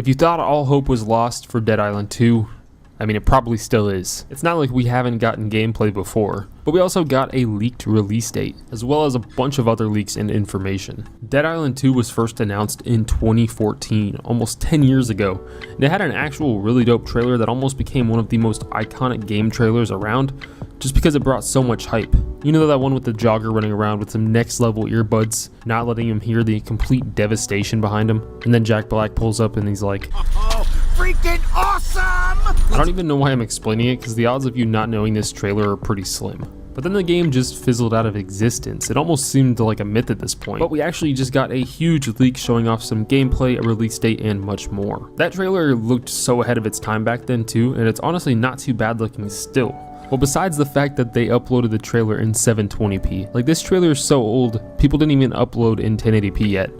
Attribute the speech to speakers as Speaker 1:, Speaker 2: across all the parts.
Speaker 1: If you thought all hope was lost for Dead Island 2, I mean, it probably still is. It's not like we haven't gotten gameplay before, but we also got a leaked release date, as well as a bunch of other leaks and information. Dead Island 2 was first announced in 2014, almost 10 years ago, and it had an actual really dope trailer that almost became one of the most iconic game trailers around, just because it brought so much hype. You know that one with the jogger running around with some next level earbuds, not letting him hear the complete devastation behind him, and then Jack Black pulls up and he's like,
Speaker 2: "Oh, freaking awesome!"
Speaker 1: I don't even know why I'm explaining it, because the odds of you not knowing this trailer are pretty slim. But then the game just fizzled out of existence. It almost seemed like a myth at this point. But we actually just got a huge leak showing off some gameplay, a release date, and much more. That trailer looked so ahead of its time back then too, and it's honestly not too bad looking still. Well, besides the fact that they uploaded the trailer in 720p. Like, this trailer is so old, people didn't even upload in 1080p yet.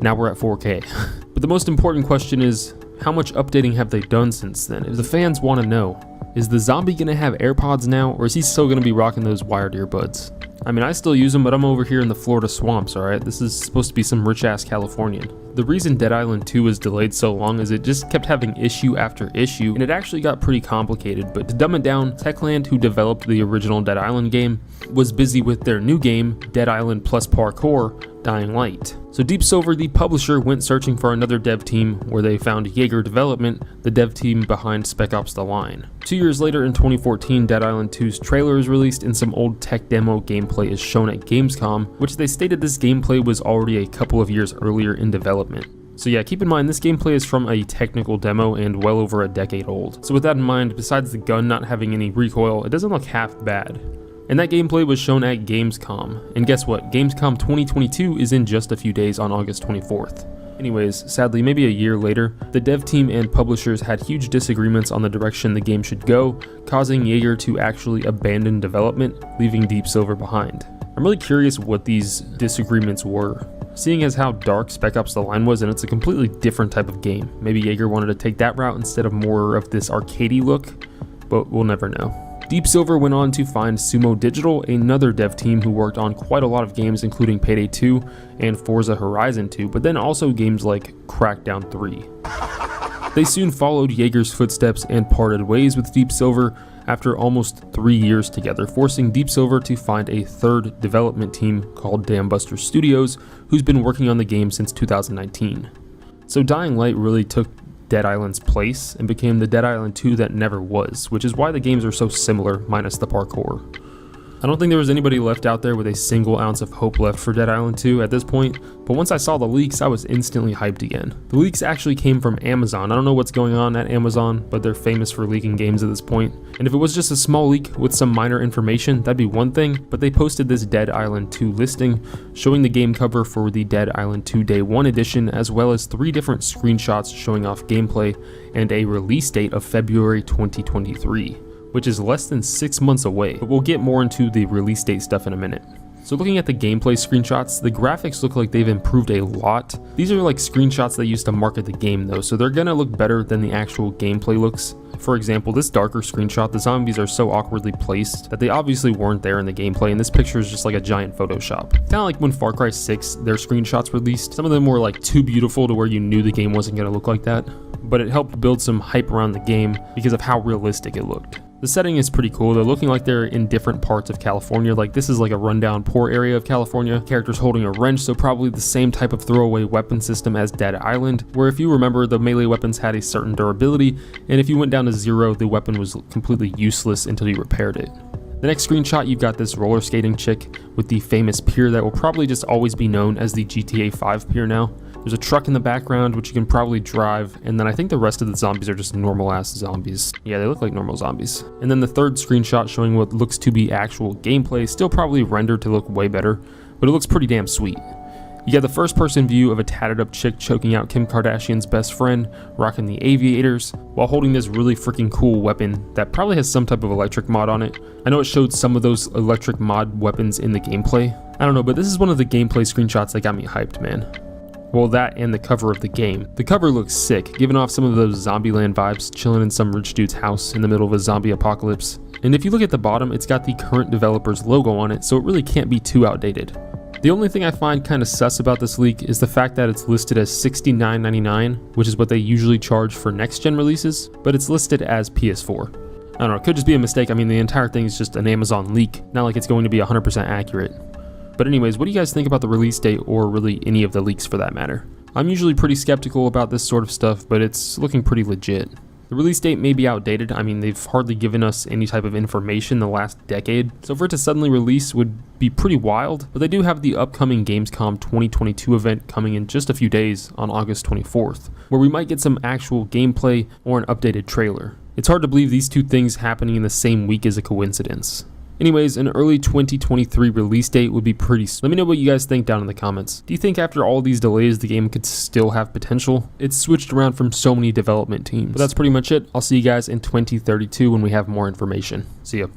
Speaker 1: Now we're at 4K. But the most important question is, how much updating have they done since then? If the fans want to know, is the zombie gonna have AirPods now, or is he still gonna be rocking those wired earbuds? I mean, I still use them, but I'm over here in the Florida swamps, alright? This is supposed to be some rich-ass Californian. The reason Dead Island 2 was delayed so long is it just kept having issue after issue, and it actually got pretty complicated. But to dumb it down, Techland, who developed the original Dead Island game, was busy with their new game, Dead Island plus Parkour, Dying Light. So Deep Silver, the publisher, went searching for another dev team, where they found Yager Development, the dev team behind Spec Ops: The Line. 2 years later, in 2014, Dead Island 2's trailer is released and some old tech demo gameplay is shown at Gamescom, which they stated this gameplay was already a couple of years earlier in development. So yeah, keep in mind this gameplay is from a technical demo and well over a decade old. So with that in mind, besides the gun not having any recoil, it doesn't look half bad. And that gameplay was shown at Gamescom. And guess what? Gamescom 2022 is in just a few days on August 24th. Anyways, sadly, maybe a year later, the dev team and publishers had huge disagreements on the direction the game should go, causing Yager to actually abandon development, leaving Deep Silver behind. I'm really curious what these disagreements were, seeing as how dark Spec Ops: The Line was, and it's a completely different type of game. Maybe Yager wanted to take that route instead of more of this arcadey look, but we'll never know. Deep Silver went on to find Sumo Digital, another dev team who worked on quite a lot of games including Payday 2 and Forza Horizon 2, but then also games like Crackdown 3. They soon followed Yager's footsteps and parted ways with Deep Silver after almost 3 years together, forcing Deep Silver to find a third development team called Dambuster Studios, who's been working on the game since 2019. So Dying Light really took Dead Island's place and became the Dead Island 2 that never was, which is why the games are so similar, minus the parkour. I don't think there was anybody left out there with a single ounce of hope left for Dead Island 2 at this point, but once I saw the leaks, I was instantly hyped again. The leaks actually came from Amazon. I don't know what's going on at Amazon, but they're famous for leaking games at this point. And if it was just a small leak with some minor information, that'd be one thing, but they posted this Dead Island 2 listing, showing the game cover for the Dead Island 2 Day 1 edition, as well as 3 different screenshots showing off gameplay and a release date of February 2023. Which is less than 6 months away, but we'll get more into the release date stuff in a minute. So looking at the gameplay screenshots, the graphics look like they've improved a lot. These are like screenshots they used to market the game though, so they're gonna look better than the actual gameplay looks. For example, this darker screenshot, the zombies are so awkwardly placed that they obviously weren't there in the gameplay, and this picture is just like a giant Photoshop. Kinda like when Far Cry 6, their screenshots released, some of them were like too beautiful to where you knew the game wasn't gonna look like that, but it helped build some hype around the game because of how realistic it looked. The setting is pretty cool. They're looking like they're in different parts of California. Like this is like a rundown poor area of California. Characters holding a wrench, so probably the same type of throwaway weapon system as Dead Island, where if you remember, the melee weapons had a certain durability, and if you went down to 0, the weapon was completely useless until you repaired it. The next screenshot, you've got this roller skating chick with the famous pier that will probably just always be known as the GTA 5 pier now. There's a truck in the background which you can probably drive, and then I think the rest of the zombies are just normal ass zombies. Yeah, they look like normal zombies. And then the third screenshot showing what looks to be actual gameplay, still probably rendered to look way better, but it looks pretty damn sweet. You get the first person view of a tatted up chick choking out Kim Kardashian's best friend, rocking the aviators, while holding this really freaking cool weapon that probably has some type of electric mod on it. I know it showed some of those electric mod weapons in the gameplay. I don't know, but this is one of the gameplay screenshots that got me hyped, man. Well, that and the cover of the game. The cover looks sick, giving off some of those Zombieland vibes, chilling in some rich dude's house in the middle of a zombie apocalypse. And if you look at the bottom, it's got the current developer's logo on it, so it really can't be too outdated. The only thing I find kind of sus about this leak is the fact that it's listed as $69.99, which is what they usually charge for next-gen releases, but it's listed as PS4. I don't know, it could just be a mistake. I mean, the entire thing is just an Amazon leak, not like it's going to be 100% accurate. But anyways, what do you guys think about the release date, or really any of the leaks for that matter? I'm usually pretty skeptical about this sort of stuff, but it's looking pretty legit. The release date may be outdated. I mean, they've hardly given us any type of information in the last decade, so for it to suddenly release would be pretty wild, but they do have the upcoming Gamescom 2022 event coming in just a few days on August 24th, where we might get some actual gameplay or an updated trailer. It's hard to believe these two things happening in the same week is a coincidence. Anyways, an early 2023 release date would be pretty. Let me know what you guys think down in the comments. Do you think after all these delays the game could still have potential? It's switched around from so many development teams. But that's pretty much it. I'll see you guys in 2032 when we have more information. See ya.